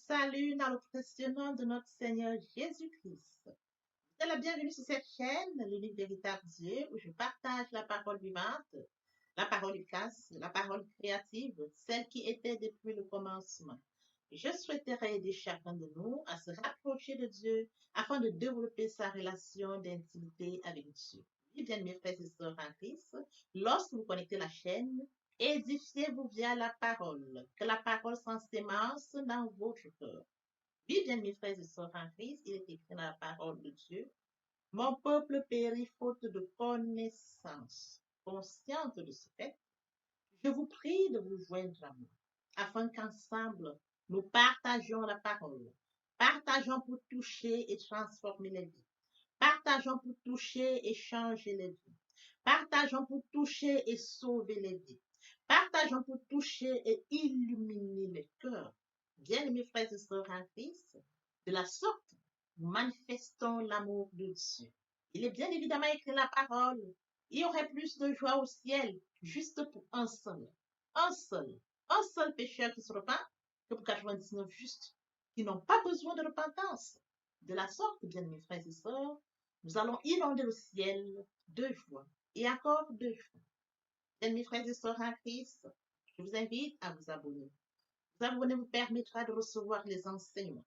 Salut dans le précieux nom de notre Seigneur Jésus-Christ. Vous êtes la bienvenue sur cette chaîne, l'unique véritable Dieu, où je partage la parole vivante, la parole efficace, la parole créative, celle qui était depuis le commencement. Je souhaiterais aider chacun de nous à se rapprocher de Dieu afin de développer sa relation d'intimité avec Dieu. Oui, bien mes frères et sœurs en Christ, lorsque vous connectez la chaîne, édifiez-vous via la parole, que la parole s'ensémence dans votre cœur. Oui, bien mes frères et sœurs en Christ, il est écrit dans la parole de Dieu, mon peuple périt faute de connaissance. Consciente de ce fait, je vous prie de vous joindre à moi, afin qu'ensemble, nous partagions la parole. Partageons pour toucher et transformer les vies. Partageons pour toucher et changer les vies. Partageons pour toucher et sauver les vies. Partageons pour toucher et illuminer les cœurs. Bien-aimés frères et sœurs en Christ, de la sorte, nous manifestons l'amour de Dieu. Il est bien évidemment écrit la parole. Il y aurait plus de joie au ciel juste pour un seul, un seul pécheur qui se repent que pour 99 justes qui n'ont pas besoin de repentance. De la sorte, bien-aimés frères et sœurs, nous allons inonder le ciel de joie et encore de joie. Bien-aimés frères et sœurs en Christ, je vous invite à vous abonner. Vous abonner vous permettra de recevoir les enseignements.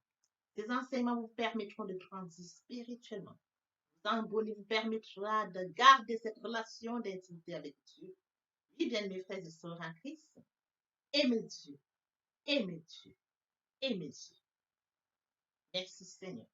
Ces enseignements vous permettront de grandir spirituellement. Vous abonner vous permettra de garder cette relation d'intimité avec Dieu. Oui, bien mes frères et sœurs en Christ, aimez Dieu, aimez Dieu, aimez Dieu. Merci Seigneur.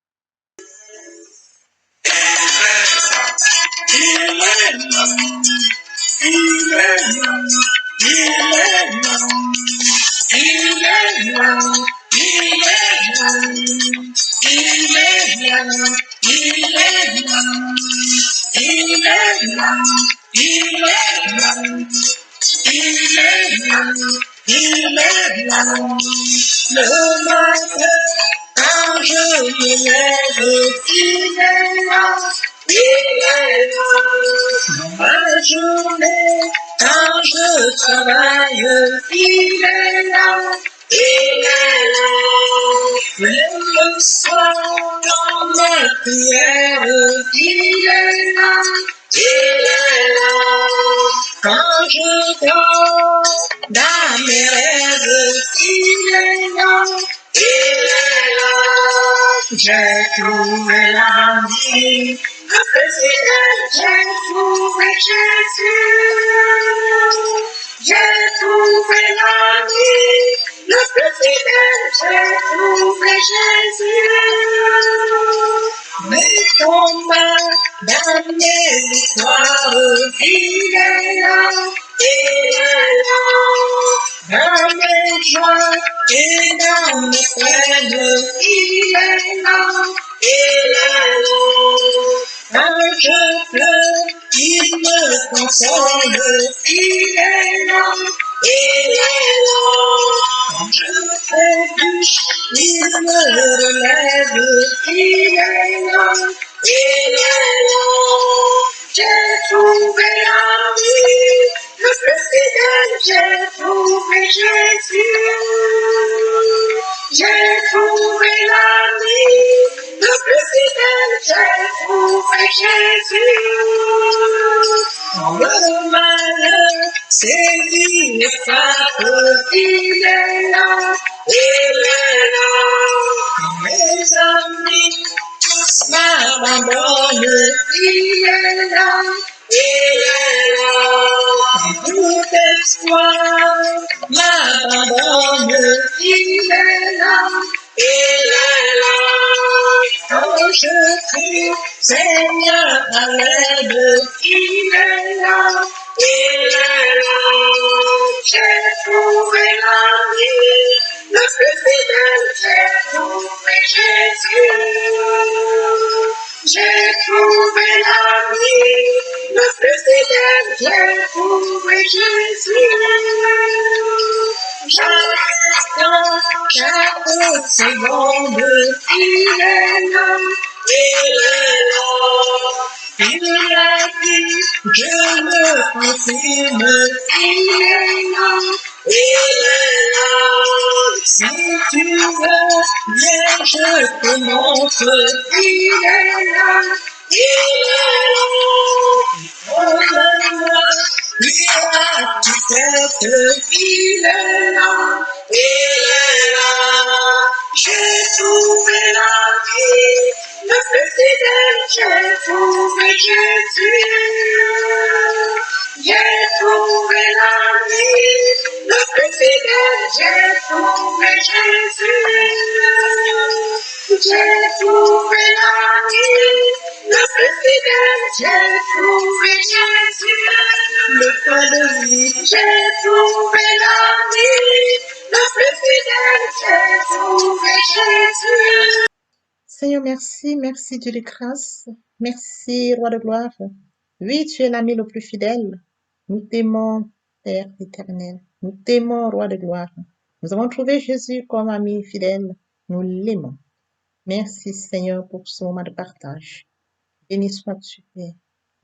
Le matin, quand je me lève, il est là, il est là. Dans ma journée, quand je travaille, il est là, il est là. Même le soir, dans mes prières, il est là, il est là. Quand je dors dans mes rêves, il est là, il est là. J'ai trouvé la vie, le président, j'ai trouvé Jésus. J'ai trouvé la vie, le président, j'ai trouvé Jésus. Mes combats dans mes victoires, il est là, il est là. Dans mes joies et dans mes peines, il est là, il est là. Quand je pleure, il me console, il est là, il est là. Quand je trébuche, il me relève, il est là, il est là. J'ai trouvé la vie, le plus fidèle, j'ai trouvé Jésus. J'ai trouvé la vie, le plus fidèle, j'ai trouvé Jésus. Quand le malheur sévit et frappe, il est là, il est là. Quand mes amis tous m'abandonnent, il est là, il est là. Quand tout espoir m'abandonne, il est là, il est là. Quand je crie, Seigneur, à l'aide, il est là, il est là. J'ai trouvé la vie, le plus fidèle, j'ai trouvé Jésus. J'ai trouvé la vie, le plus fidèle, j'ai trouvé Jésus. Chaque instant, chaque seconde, il est là, il est là. Il a dit, je le confirme, il est là, il est là. Si tu veux, viens, je te montre, il est là, il est là. Oh, lui a tout fait, il est là, il est là. J'ai trouvé la vie, le plus fidèle, j'ai trouvé Jésus. J'ai trouvé la vie, le plus fidèle, j'ai trouvé Jésus. J'ai trouvé la vie, le plus fidèle, j'ai trouvé Jésus. Le pain de vie, j'ai trouvé la vie, le plus fidèle, j'ai trouvé Jésus. Seigneur, merci, merci Dieu de grâce, merci Roi de gloire. Oui, tu es l'ami le plus fidèle. Nous t'aimons, Père éternel. Nous t'aimons, Roi de gloire. Nous avons trouvé Jésus comme ami fidèle. Nous l'aimons. Merci Seigneur pour ce moment de partage. Béni sois-tu, Père.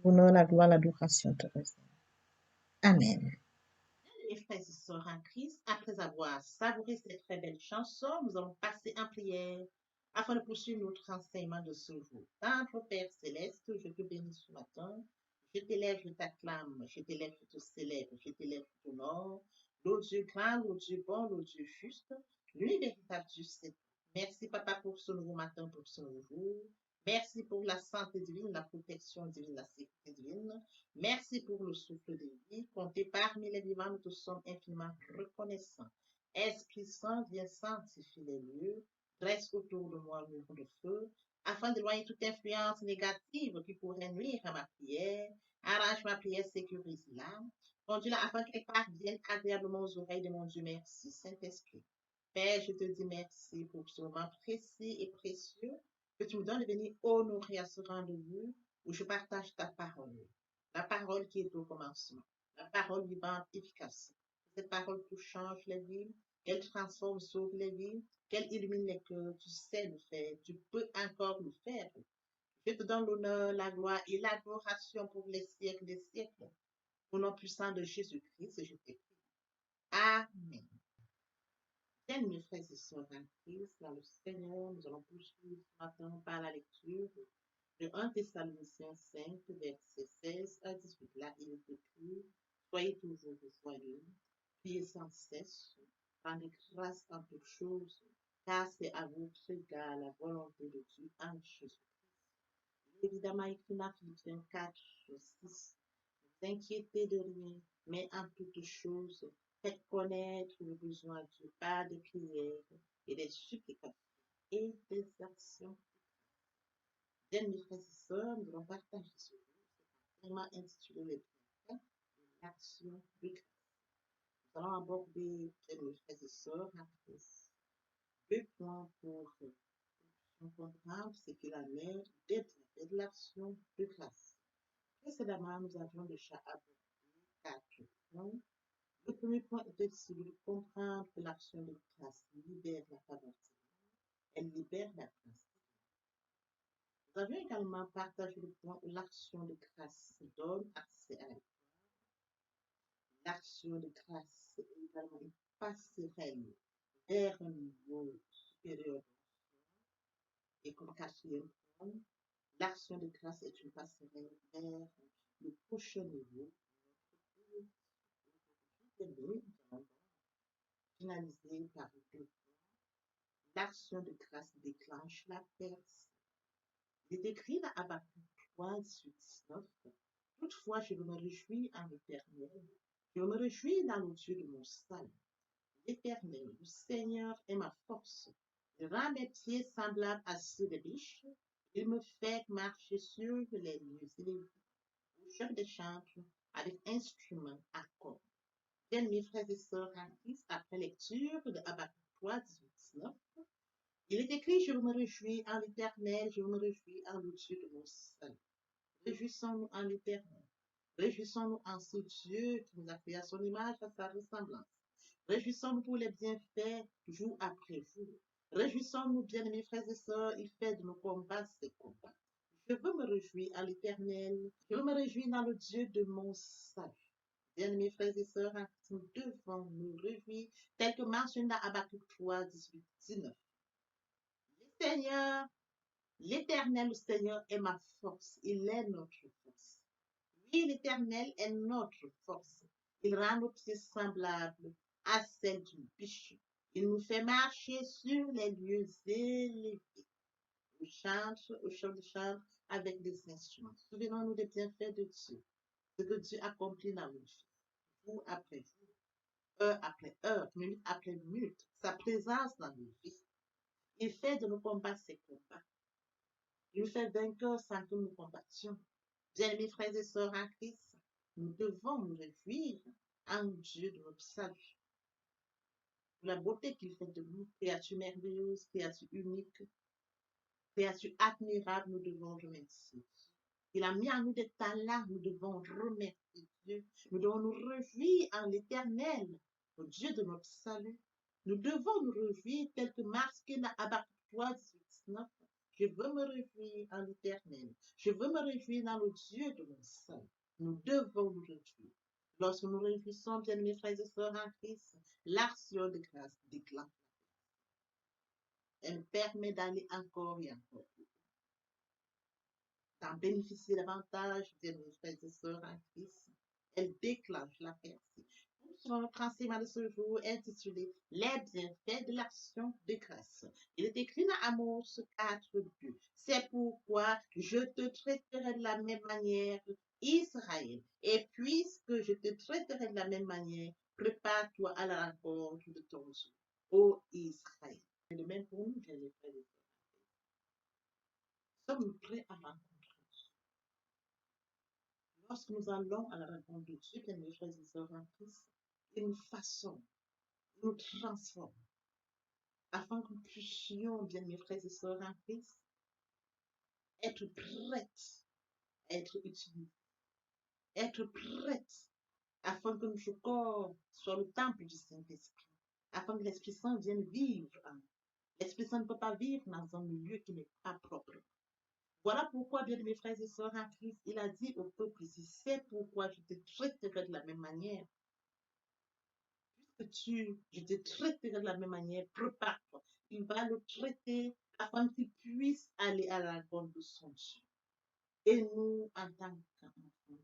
L'honneur, la gloire, l'adoration te reviennent. Amen. Mes frères et sœurs en Christ, après avoir savouré cette très belle chanson, nous allons passer en prière afin de poursuivre notre enseignement de ce jour. Notre Père céleste, je te bénis ce matin. Je t'élève, je t'acclame, je t'élève, je te célèbre, je t'élève, je t'honore. L'eau Dieu grand, l'eau Dieu bon, l'eau Dieu juste, lui véritable Dieu c'est. Merci Papa pour ce nouveau matin, pour ce nouveau jour. Merci pour la santé divine, la protection divine, la sécurité divine. Merci pour le souffle de vie. Compté parmi les vivants, nous te sommes infiniment reconnaissants. Esprit Saint, viens sanctifier les lieux. Dresse autour de moi un mur de feu, afin d'éloigner toute influence négative qui pourrait nuire à ma prière. Arrange ma prière, sécurise-la. Conduis-la afin qu'elle parvienne agréablement aux oreilles de mon Dieu. Merci, Saint-Esprit. Père, je te dis merci pour ce moment précis et précieux que tu me donnes de venir honorer à ce rendez-vous où je partage ta parole. La parole qui est au commencement. La parole vivante, efficace. Cette parole qui change les vies, qu'elle transforme, sauve les vies, qu'elle illumine les cœurs. Tu sais le faire. Tu peux encore le faire. Je te donne l'honneur, la gloire et l'adoration pour les siècles des siècles. Au nom puissant de Jésus-Christ, je t'ai prie. Amen. Bien, mes frères et sœurs en Christ, dans le Seigneur, nous allons poursuivre ce matin par la lecture de 1 Thessaloniciens 5, versets 16 à 18. Là, il est écrit, soyez toujours joyeux, priez sans cesse, rendez grâce en toutes choses, car c'est à votre égard la volonté de Dieu en Jésus. Évidemment, écrit dans Philippiens 4, 6. Ne vous inquiétez de rien, mais en toutes choses, faites connaître le besoin de Dieu par des prières et des supplications et des actions. Bien, mes frères et sœurs, nous allons partager ce jour, vraiment intitulé le point de l'action de grâce. Nous allons aborder, bien, mes frères et sœurs, après deux points pour comprendre ce qu'il en est d'être de l'action de grâce. Précédemment, nous avions déjà abordé 4 points. Le premier point était de comprendre que l'action de grâce libère la faveur divine. Elle libère la grâce. Nous avions également partagé le point où l'action de grâce donne accès à la vie. L'action de grâce est également une passerelle vers un niveau supérieur. Et comme quatrième point, l'action de grâce est une passerelle vers le prochain niveau. Nous allons finaliser par deux points. L'action de grâce déclenche la perce. Il est écrit dans Habakkuk 3, 18, 19. Toutefois, je me réjouis en l'Éternel. Je me réjouis dans le Dieu de mon salut. L'Éternel, le Seigneur est ma force. Il rend mes pieds semblables à ceux des biches. Il me fait marcher sur les lieux élevés, au chef des chantres, avec instruments à cordes. Bien, mes frères et sœurs en Christ, après lecture de Habakkuk 3, 18, 19, il est écrit, je me réjouis en l'Éternel, je me réjouis en le Dieu de mon salut. Réjouissons-nous en l'Éternel. Réjouissons-nous en ce Dieu qui nous a fait à son image, à sa ressemblance. Réjouissons-nous pour les bienfaits jour après jour. Réjouissons-nous, bien-aimés frères et sœurs, il fait de nos combats ses combats. Je veux me réjouir en l'Éternel. Je veux me réjouir dans le Dieu de mon salut. Bien-aimés frères et sœurs, nous devons nous réjouir, tel que mentionné dans Habakkuk 3, 18, 19. Le Seigneur, l'Éternel, le Seigneur est ma force, il est notre force. Oui, l'Éternel est notre force. Il rend nos pieds semblables à celles d'une biche. Il nous fait marcher sur les lieux élevés. Au chant de chant avec des instruments. Souvenons-nous des bienfaits de Dieu, ce que Dieu accomplit dans nos vies, jour après jour, heure après heure, minute après minute, sa présence dans nos vies. Il fait de nos combats ses combats. Il nous fait vainqueurs sans que nous combattions. Bien-aimés frères et sœurs en Christ, nous devons nous réjouir en Dieu de notre salut, pour la beauté qu'il fait de nous, créature merveilleuse, créature unique, créature admirable, nous devons remercier. Il a mis en nous des talents, nous devons remercier Dieu. Nous devons nous réjouir en l'Éternel, le Dieu de notre salut. Nous devons nous réjouir tel que marqué dans Habakkuk 3, 18, 19. Je veux me réjouir en l'Éternel. Je veux me réjouir dans le Dieu de mon salut. Nous devons nous réjouir. Lorsque nous réjouissons, bien mes frères et sœurs en Christ, l'action de grâce déclenche. Elle permet d'aller encore et encore, d'en bénéficier davantage, bien mes frères et sœurs en Christ. Elle déclenche la merci. Sur notre enseignement de ce jour intitulé Les bienfaits de l'action de grâce. Il est écrit dans Amos 4:2. C'est pourquoi je te traiterai de la même manière, Israël. Et puisque je te traiterai de la même manière, prépare-toi à la rencontre de ton Dieu, ô Israël. C'est le même pour nous, bien les frères et sœurs. Sommes-nous prêts à rencontrer? Lorsque nous allons à la rencontre de Dieu, bien mes frères et sœurs en Christ, il nous façonne, il nous transforme, afin que nous puissions, bien mes frères et sœurs en Christ, être prêtes à être utilisés, être prêtes, afin que notre corps soit le temple du Saint-Esprit, afin que l'Esprit Saint vienne vivre en nous. L'Esprit Saint ne peut pas vivre dans un milieu qui n'est pas propre. Voilà pourquoi, bien mes frères et sœurs en Christ, il a dit au peuple ici, c'est pourquoi je te traiterai de la même manière. Je te traiterai de la même manière, prépare-toi. Il va le traiter afin qu'il puisse aller à la rencontre de son Dieu. Et nous, en tant qu'enfants,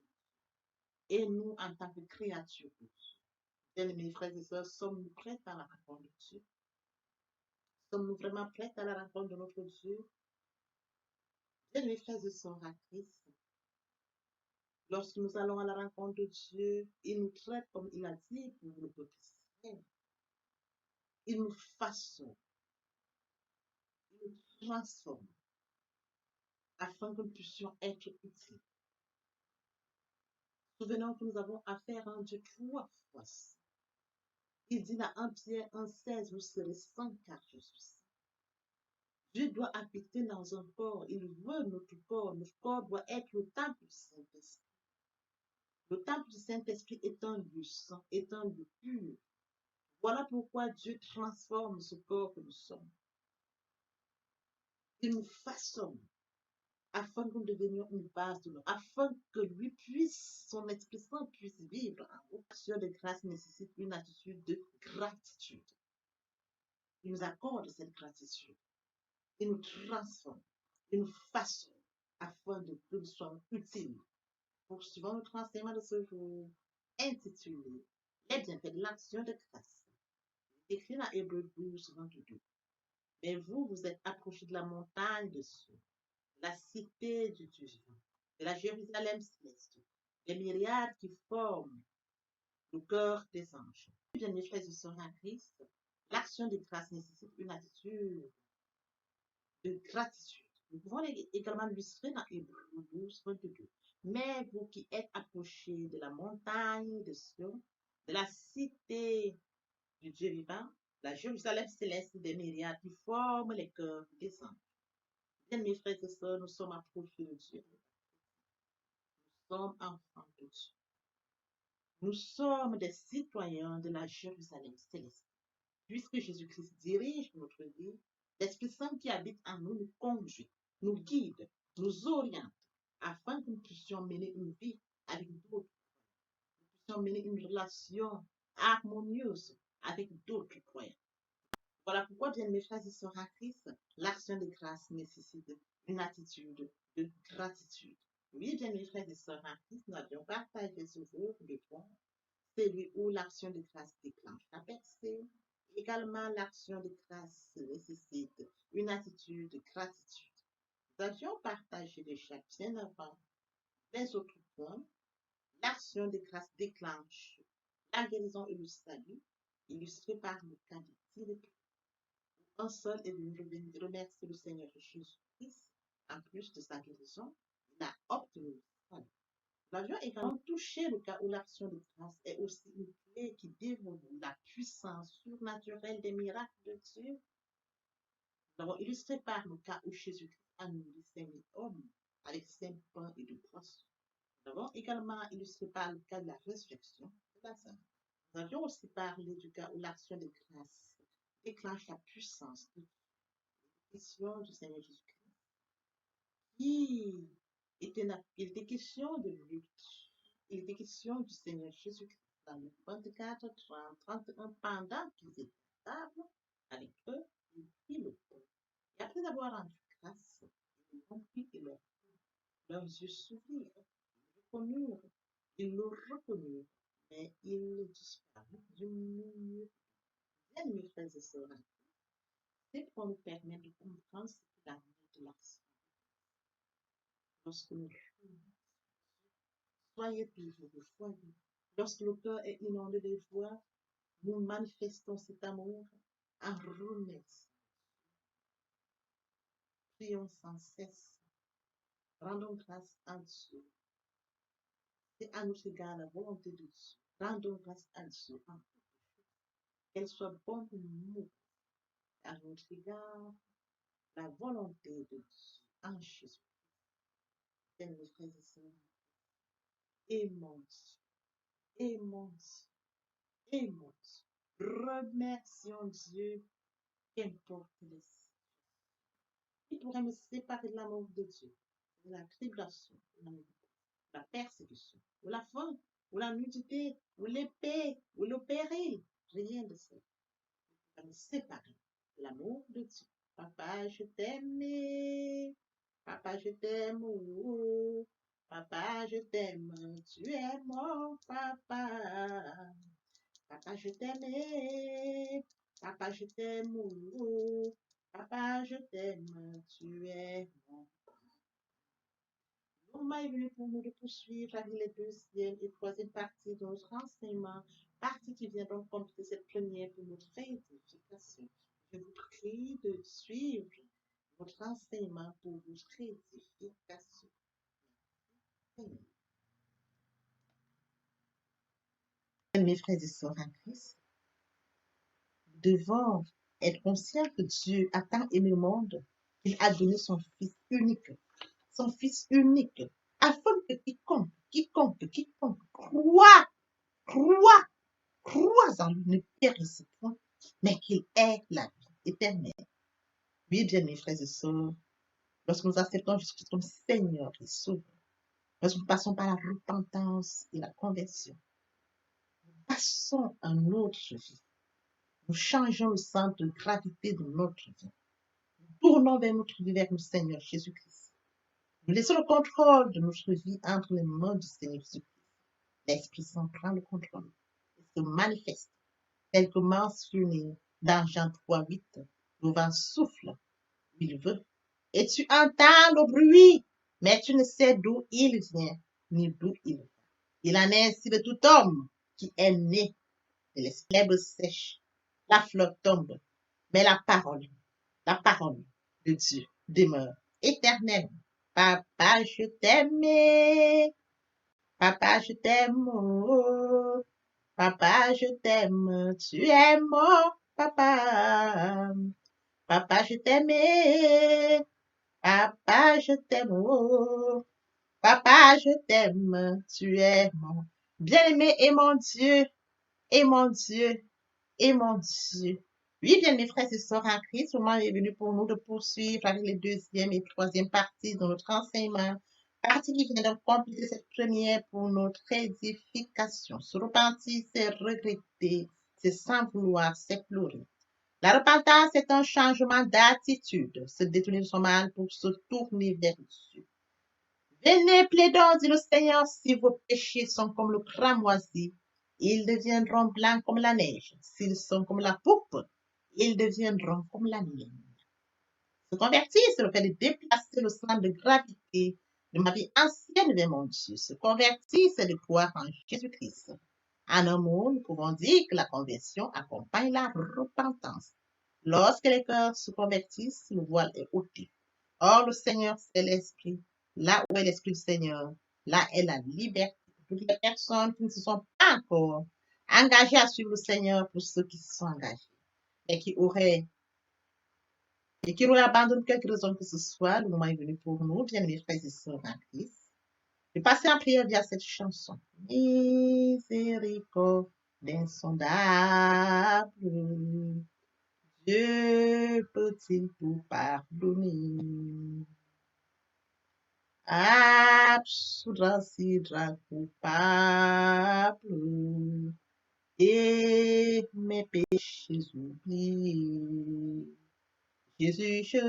et nous, en tant que créatures de Dieu, bien mes frères et sœurs, sommes-nous prêts à la rencontre de Dieu? Sommes-nous vraiment prêts à la rencontre de notre Dieu? Bien mes frères et sœurs en Christ, lorsque nous allons à la rencontre de Dieu, il nous traite comme il a dit pour le peuple israélien. Il nous façonne, il nous transforme, afin que nous puissions être utiles. Souvenons que nous avons affaire à un Dieu trois faces. Il dit dans 1 Pierre 1,16, vous serez sans car je suis saint. Dieu doit habiter dans un corps. Il veut notre corps. Notre corps doit être le temple du Saint-Esprit. Le temple du Saint-Esprit est un lieu saint, est un lieu pur. Voilà pourquoi Dieu transforme ce corps que nous sommes. Il nous façonne afin que nous devenions une base de l'homme, afin que lui puisse, son Esprit Saint puisse vivre en nous. L'action de grâce nécessite une attitude de gratitude. Il nous accorde cette gratitude. Il nous transforme. Il nous façonne afin que nous soyons utiles. Poursuivons notre enseignement de ce jour intitulé Les bienfaits de l'action de grâce. Écrit dans Hébreux 12, 22. Mais vous, vous êtes approchés de la montagne de Sion, la cité du Dieu vivant, de la Jérusalem céleste, des myriades qui forment le cœur des anges. Bien mes frères et sœurs en Christ, l'action de grâce nécessite une attitude de gratitude. Nous pouvons également l'illustrer dans Hébreux 12, 22. Mais vous qui êtes approchés de la montagne de Sion, de la cité du Dieu vivant, la Jérusalem céleste des myriades qui forment les cœurs des anges. Bien, mes frères et sœurs, nous sommes approchés de Dieu. Nous sommes enfants de Dieu. Nous sommes des citoyens de la Jérusalem céleste. Puisque Jésus-Christ dirige notre vie, l'Esprit Saint qui habite en nous nous conduit, nous guide, nous oriente, afin que nous puissions mener une vie avec d'autres, mener une relation harmonieuse avec d'autres croyants. Voilà pourquoi, bien mes frères et sœurs en Christ, l'action de grâce nécessite une attitude de gratitude. Oui, bien mes frères et sœurs en Christ, nous avions partagé ce jour le point, celui où l'action de grâce déclenche la percée. Également, l'action de grâce nécessite une attitude de gratitude. Nous avions partagé déjà bien avant les autres points. L'action de grâce déclenche la guérison et le salut, illustré par le cas de Philippe. Un seul est venu remercier le Seigneur Jésus-Christ. En plus de sa guérison, il a obtenu le salut. Nous avions également touché le cas où l'action de grâce est aussi une clé qui dévoile la puissance surnaturelle des miracles de Dieu. Nous avons illustré par le cas où Jésus-Christ a nourri 5000 hommes avec 5 pains et 2 poissons. Nous avons également illustré par le cas de la résurrection de Lazare. Nous avions aussi parlé du cas où l'action de grâce déclenche la puissance de question du Seigneur Jésus-Christ. Il était question de lutte. Il était question du Seigneur Jésus-Christ dans le 24, 30, 31, pendant qu'ils étaient à table avec eux, il prit le pain. Et après avoir rendu grâce, ils l'ont pris et leurs yeux s'ouvrirent, ils reconnurent, ils le reconnurent, mais il disparut du milieu. Bien, mes frères et sœurs, c'est pour nous permettre de comprendre ce que la vie de l'action. Lorsque nous soyez toujours de foi. Lorsque le cœur est inondé de joie, nous manifestons cet amour en remerciant. Prions sans cesse. Rendons grâce à Dieu. C'est à notre égard la volonté de Dieu. Rendons grâce à Dieu en toutes choses. Qu'elle soit bonne pour nous. À notre égard, la volonté de Dieu en Jésus. Mes frères et sœurs, aimons Dieu, aimons Dieu, aimons Dieu. Remercions Dieu, qu'importe les situations. Qui pourrait me séparer de l'amour de Dieu, de la tribulation, de la persécution, ou la faim, ou la nudité, ou l'épée, ou le péril? Rien de cela. Qui pourrait me séparer de l'amour de Dieu. Papa, je t'aime. Papa, je t'aime. Oh. Papa, je t'aime. Tu es mon papa. Papa, je t'aime. Papa, je t'aime. Oh. Papa, je t'aime. Tu es mon papa. Le moment est venu pour nous de poursuivre avec les deuxième et troisième parties de notre enseignement, partie qui vient donc compléter cette première pour notre édification. Je vous prie de suivre votre enseignement pour votre édification. Mes frères et sœurs en Christ, nous devons être conscients que Dieu a tant aimé le monde qu'il a donné son Fils unique, afin que quiconque croit en lui ne périsse point, mais qu'il ait la vie éternelle. Oui, bien mes frères et sœurs, lorsque nous acceptons Jésus-Christ comme Seigneur et Sauveur, lorsque nous passons par la repentance et la conversion, nous passons à notre vie. Nous changeons le centre de gravité de notre vie. Nous tournons vers notre vie, vers le Seigneur Jésus-Christ. Nous laissons le contrôle de notre vie entre les mains du Seigneur Jésus-Christ. L'Esprit Saint prend le contrôle et se manifeste, tel que mentionné dans Jean 3:8. Le vent souffle où il veut, et tu entends le bruit, mais tu ne sais d'où il vient, ni d'où il va. Il en est ainsi de tout homme qui est né de l'herbe sèche. La fleur tombe, mais la parole de Dieu demeure éternelle. Papa, je t'aime. Papa, je t'aime. Oh. Papa, je t'aime. Tu es mon papa. Papa, je t'aime. Papa, je t'aime. Oh. Papa, je t'aime. Tu es mon bien-aimé et mon Dieu. Et mon Dieu. Et mon Dieu. Oui, bien mes frères et sœurs en Christ, le moment est venu pour nous de poursuivre avec les deuxième et troisième parties de notre enseignement, Partie qui vient de compléter cette première pour notre édification. Se repentir, c'est regretter, c'est sans vouloir, c'est pleurer. La repentance est un changement d'attitude, se détourner de son mal pour se tourner vers Dieu. Venez, plaidons, dit le Seigneur, si vos péchés sont comme le cramoisi, ils deviendront blancs comme la neige. S'ils sont comme la pourpre, ils deviendront comme la laine. Se convertir, c'est le fait de déplacer le centre de gravité de ma vie ancienne vers mon Dieu. Se convertir, c'est de croire en Jésus-Christ. En un mot, nous pouvons dire que la conversion accompagne la repentance. Lorsque les cœurs se convertissent, le voile est ôté. Or, le Seigneur, c'est l'Esprit. Là où est l'Esprit du Seigneur, là est la liberté. Toutes les personnes qui ne se sont pas encore engagées à suivre le Seigneur, pour ceux qui se sont engagés et qui auraient abandonné quelque raison que ce soit, le moment est venu pour nous, bien mes frères et sœurs en Christ, de passer en prière via cette chanson. Miséricorde insondable, Dieu peut-il tout pardonner? Absoudra sidra coupable et mes péchés oubliés. Jésus, je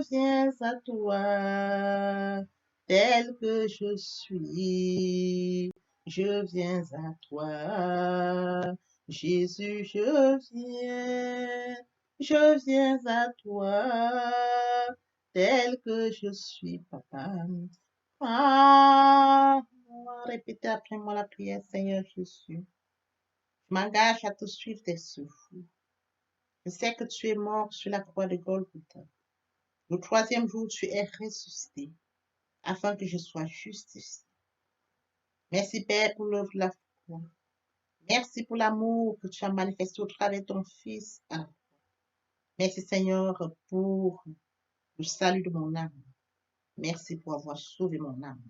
viens à toi, tel que je suis. Je viens à toi, Jésus, je viens à toi, tel que je suis, papa. Ah, répétez après moi la prière, Seigneur Jésus. Je m'engage à te suivre tes souffles. Je sais que tu es mort sur la croix de Golgotha. Le troisième jour, tu es ressuscité afin que je sois justifié. Merci, Père, pour l'œuvre de la foi. Merci pour l'amour que tu as manifesté au travers de ton Fils. Merci, Seigneur, pour le salut de mon âme. Merci pour avoir sauvé mon âme.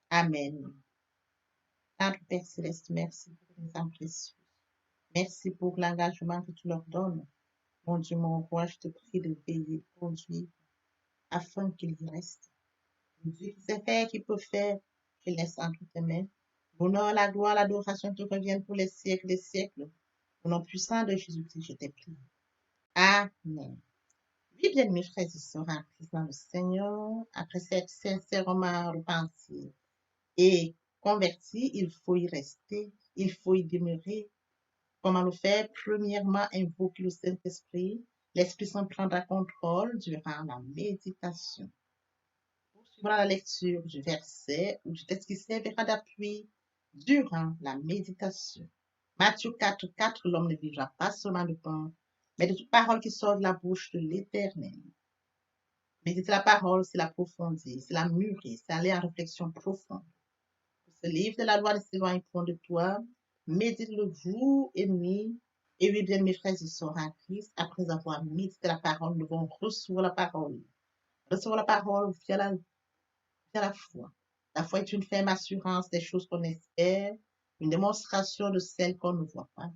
Amen. Notre Père Céleste, merci pour les âmes précieuses. Merci pour l'engagement que tu leur donnes. Mon Dieu, mon roi, je te prie de veiller, de conduire, afin qu'ils y restent. Dieu qui sait faire, qui peut faire, je laisse entre tes mains. L'honneur, la gloire, l'adoration te reviennent pour les siècles des siècles. Au nom puissant de Jésus-Christ, je t'ai prié. Amen. Oui, bien, mes frères et sœurs en Christ dans le Seigneur, après cette sincèrement repentie et converti, il faut y rester, il faut y demeurer. Comment le faire? Premièrement, invoquer le Saint-Esprit. L'Esprit Saint prendra contrôle durant la méditation. Poursuivra la lecture du verset ou du texte qui servira d'appui durant la méditation. Matthieu 4, 4, l'homme ne vivra pas seulement de pain, mais de toute parole qui sort de la bouche de l'Éternel. Méditer la parole, c'est l'approfondir, c'est la mûrir, c'est aller en réflexion profonde. Ce livre de la loi ne s'éloigne point de toi. Médite-le jour et nuit. Et oui, bien, mes frères et sœurs en Christ, après avoir médité la parole, nous devons recevoir la parole. Recevoir la parole via la foi. La foi est une ferme assurance des choses qu'on espère, une démonstration de celles qu'on ne voit pas.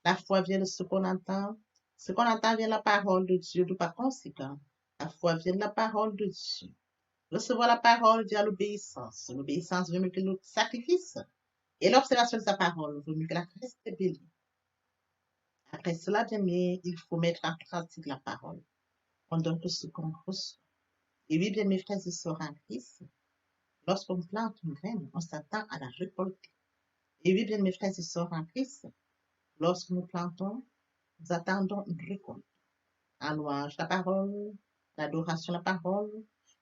La foi vient de ce qu'on entend. Ce qu'on entend vient de la parole de Dieu, de par conséquent. La foi vient de la parole de Dieu. Recevoir la parole via l'obéissance. L'obéissance veut mieux que le sacrifice. Et l'observation de sa parole vaut mieux que la crête bélie. Après cela, bien aimé, il faut mettre en pratique la parole. On donne tout ce qu'on reçoit. Et oui, bien mes frères et sœurs en Christ, lorsqu'on plante une graine, on s'attend à la récolter. Et oui, bien mes frères et sœurs en Christ, lorsque nous plantons, nous attendons une récolte. En louange la parole, l'adoration la parole.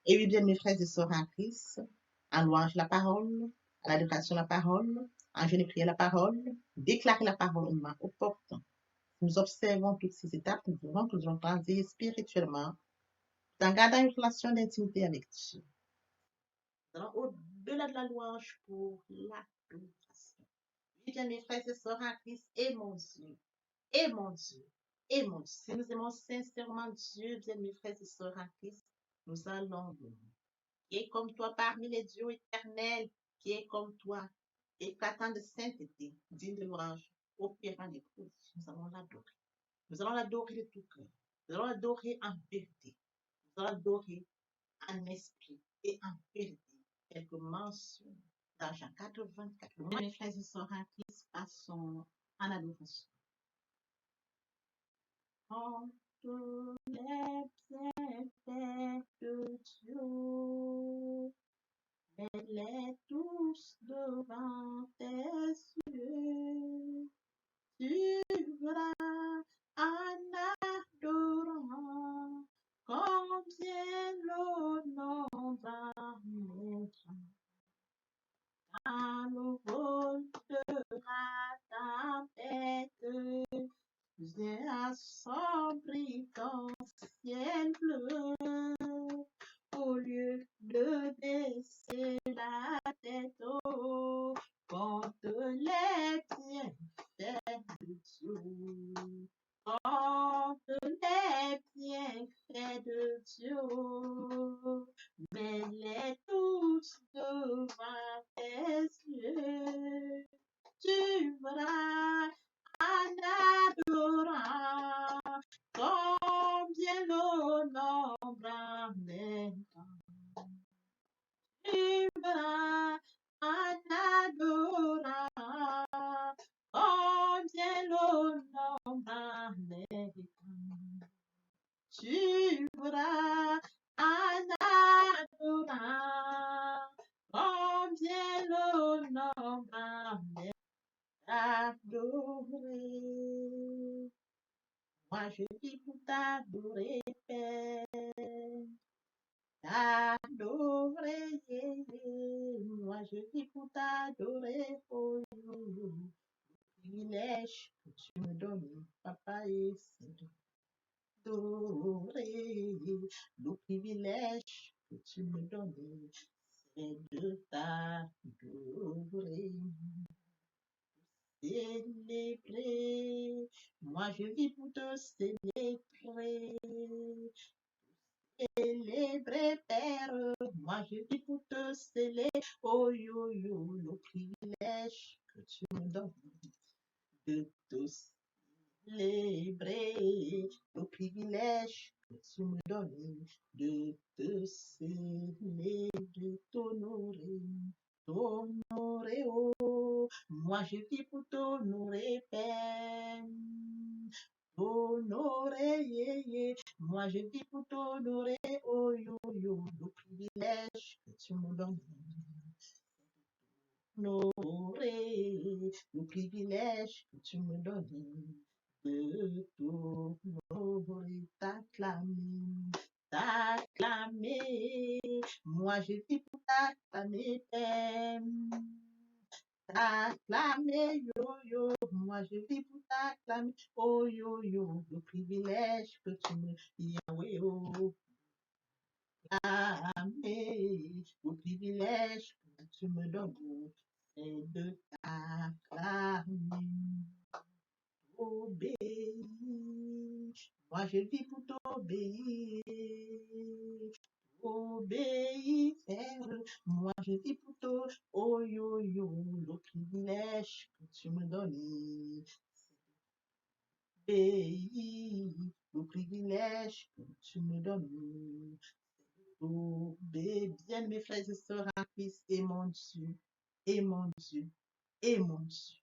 Et oui, bien mes frères et sœurs en Christ, en louange la parole, à l'adoration la parole, en jeûne et prière la parole, déclarer la parole au moment opportun. Nous observons toutes ces étapes, nous verrons que nous allons grandir spirituellement en gardant une relation d'intimité avec Dieu. Nous allons au-delà de la louange pour l'adoration. Oui, bien mes frères et sœurs en Christ, et mon Dieu, et mon Dieu, et mon Dieu. Si nous aimons sincèrement Dieu, bien mes frères et sœurs en Christ, nous allons louer. Qui est comme toi parmi les dieux éternels, qui est comme toi, éclatant de sainteté, digne de louange, opérant des prodiges. Nous allons l'adorer. Nous allons l'adorer de tout cœur. Nous allons l'adorer en vérité. Nous allons l'adorer en esprit et en vérité. Quelques mentions dans Jean 84. Mes frères et sœurs en Christ, passons en adoration. En tous les bienfaits de Dieu, mets-les tous devant tes yeux. Tu verras en adorant combien l'honneur va naître. À nouveau sera ta tête, assombrie ton ciel bleu. Au lieu de baisser la tête, oh, compte les bienfaits de Dieu. Compte les bienfaits de Dieu. Mets-les tous devant tes yeux. Tu verras en adorant combien l'honneur est. Tu verras en adorant combien l'honneur est. Tu verras en adorant combien l'honneur est adoré. Moi je vis pour t'adorer, Père. T'adorer, moi je vis pour t'adorer, oh, privilège que tu me donnes, papa, et c'est d'adorer. Le privilège que tu me donnes, c'est de t'adorer. Célébrer, moi je vis pour te célébrer. Célébrer, Père, moi je vis pour te célébrer. Oh yo yo, le privilège que tu me donnes de te célébrer. Le privilège que tu me donnes de te célébrer, de t'honorer. T'honorer, oh, moi je vis pour t'honorer, Père. T'honorer, yeah, yeah. Moi je vis pour t'honorer, oh yo yo, le privilège que tu me donnes. T'honorer, le privilège que tu me donnes de t'honorer, t'acclamer, t'acclamer. Moi je vis pour t'acclamer, Père. T'acclamer, yo yo, moi je vis pour t'acclamer, oh yo yo, le privilège que tu me Yahweh, oh, t'acclamer, le privilège que tu me donnes, c'est de t'acclamer, obéir, moi je vis pour t'obéir. Obéis, Père, moi je vis pour toi, oh yo yo, le privilège que tu me donnes. Obéis, le privilège que tu me donnes. Obéis, bien mes frères et sœurs en Christ, et mon Dieu, et mon Dieu, et mon Dieu.